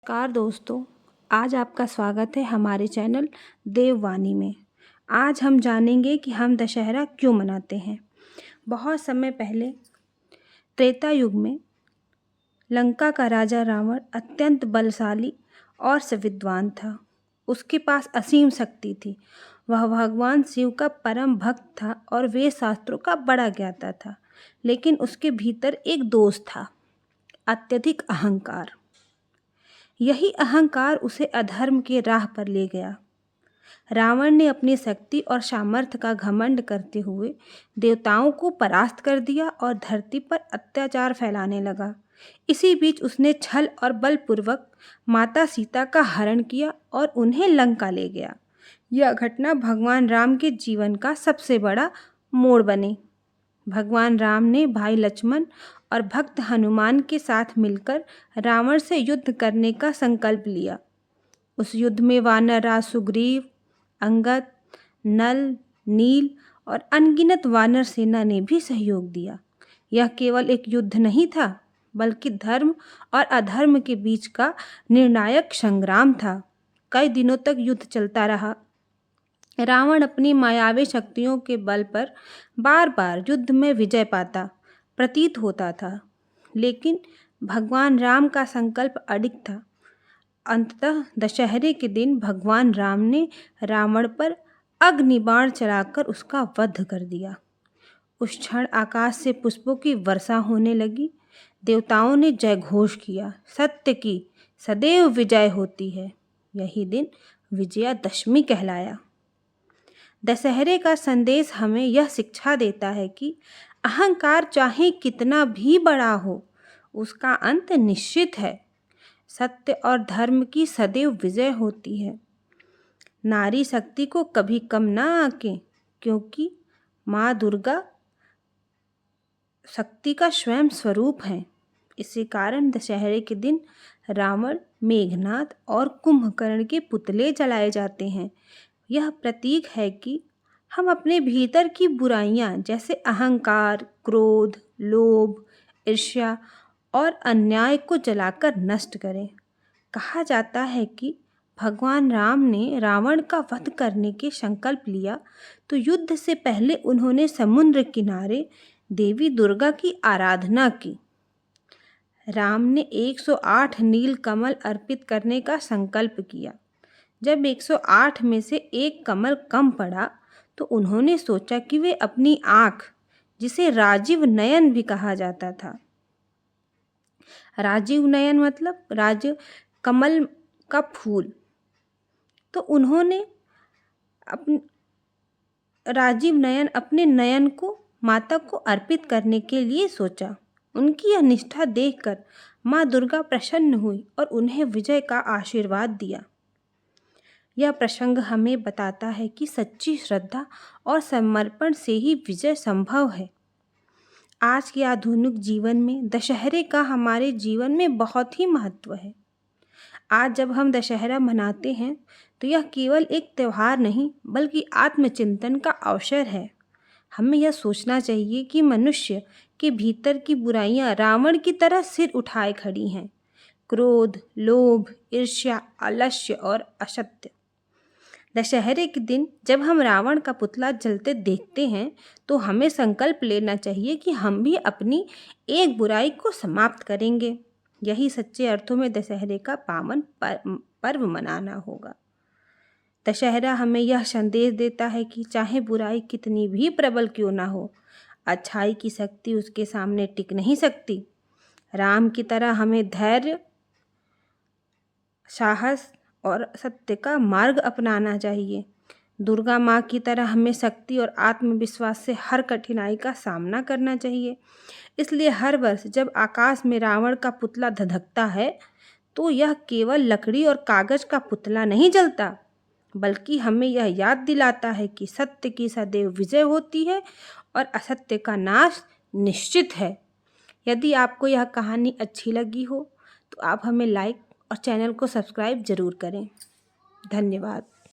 नमस्कार दोस्तों, आज आपका स्वागत है हमारे चैनल देववाणी में। आज हम जानेंगे कि हम दशहरा क्यों मनाते हैं। बहुत समय पहले त्रेता युग में लंका का राजा रावण अत्यंत बलशाली और विद्वान था। उसके पास असीम शक्ति थी। वह भगवान शिव का परम भक्त था और वेद शास्त्रों का बड़ा ज्ञाता था। लेकिन उसके भीतर एक दोष था, अत्यधिक अहंकार। यही अहंकार उसे अधर्म के राह पर ले गया। रावण ने अपनी शक्ति और सामर्थ्य का घमंड करते हुए देवताओं को परास्त कर दिया और धरती पर अत्याचार फैलाने लगा। इसी बीच उसने छल और बलपूर्वक माता सीता का हरण किया और उन्हें लंका ले गया। यह घटना भगवान राम के जीवन का सबसे बड़ा मोड़ बनी। भगवान राम ने भाई लक्ष्मण और भक्त हनुमान के साथ मिलकर रावण से युद्ध करने का संकल्प लिया। उस युद्ध में वानर राज सुग्रीव, अंगद, नल, नील और अनगिनत वानर सेना ने भी सहयोग दिया। यह केवल एक युद्ध नहीं था, बल्कि धर्म और अधर्म के बीच का निर्णायक संग्राम था। कई दिनों तक युद्ध चलता रहा। रावण अपनी मायावी शक्तियों के बल पर बार बार युद्ध में विजय पाता प्रतीत होता था, लेकिन भगवान राम का संकल्प अडिग था। अंततः दशहरे के दिन भगवान राम ने रावण पर अग्निबाण चलाकर उसका वध कर दिया। उस क्षण आकाश से पुष्पों की वर्षा होने लगी। देवताओं ने जयघोष किया, सत्य की सदैव विजय होती है। यही दिन विजयादशमी कहलाया। दशहरे का संदेश हमें यह शिक्षा देता है कि अहंकार चाहे कितना भी बड़ा हो, उसका अंत निश्चित है। सत्य और धर्म की सदैव विजय होती है। नारी शक्ति को कभी कम ना आंकें, क्योंकि माँ दुर्गा शक्ति का स्वयं स्वरूप है। इसी कारण दशहरे के दिन रावण, मेघनाद और कुंभकर्ण के पुतले जलाए जाते हैं। यह प्रतीक है कि हम अपने भीतर की बुराइयां जैसे अहंकार, क्रोध, लोभ, ईर्ष्या और अन्याय को जलाकर नष्ट करें। कहा जाता है कि भगवान राम ने रावण का वध करने के संकल्प लिया तो युद्ध से पहले उन्होंने समुद्र किनारे देवी दुर्गा की आराधना की। राम ने 108 नील कमल अर्पित करने का संकल्प किया। जब 108 में से एक कमल कम पड़ा तो उन्होंने सोचा कि वे अपनी आँख, जिसे राजीव नयन भी कहा जाता था, राजीव नयन मतलब कमल का फूल, तो उन्होंने राजीव नयन अपने नयन को माता को अर्पित करने के लिए सोचा। उनकी यह निष्ठा देखकर माँ दुर्गा प्रसन्न हुई और उन्हें विजय का आशीर्वाद दिया। यह प्रसंग हमें बताता है कि सच्ची श्रद्धा और समर्पण से ही विजय संभव है। आज के आधुनिक जीवन में दशहरे का हमारे जीवन में बहुत ही महत्व है। आज जब हम दशहरा मनाते हैं तो यह केवल एक त्यौहार नहीं, बल्कि आत्मचिंतन का अवसर है। हमें यह सोचना चाहिए कि मनुष्य के भीतर की बुराइयां रावण की तरह सिर उठाए खड़ी हैं। क्रोध, लोभ, ईर्ष्या, आलस्य और असत्य। दशहरे के दिन जब हम रावण का पुतला जलते देखते हैं तो हमें संकल्प लेना चाहिए कि हम भी अपनी एक बुराई को समाप्त करेंगे। यही सच्चे अर्थों में दशहरे का पावन पर्व मनाना होगा। दशहरा हमें यह संदेश देता है कि चाहे बुराई कितनी भी प्रबल क्यों ना हो, अच्छाई की शक्ति उसके सामने टिक नहीं सकती। राम की तरह हमें धैर्य, साहस और सत्य का मार्ग अपनाना चाहिए। दुर्गा माँ की तरह हमें शक्ति और आत्मविश्वास से हर कठिनाई का सामना करना चाहिए। इसलिए हर वर्ष जब आकाश में रावण का पुतला धधकता है तो यह केवल लकड़ी और कागज का पुतला नहीं जलता, बल्कि हमें यह याद दिलाता है कि सत्य की सदैव विजय होती है और असत्य का नाश निश्चित है। यदि आपको यह कहानी अच्छी लगी हो तो आप हमें लाइक और चैनल को सब्सक्राइब ज़रूर करें। धन्यवाद।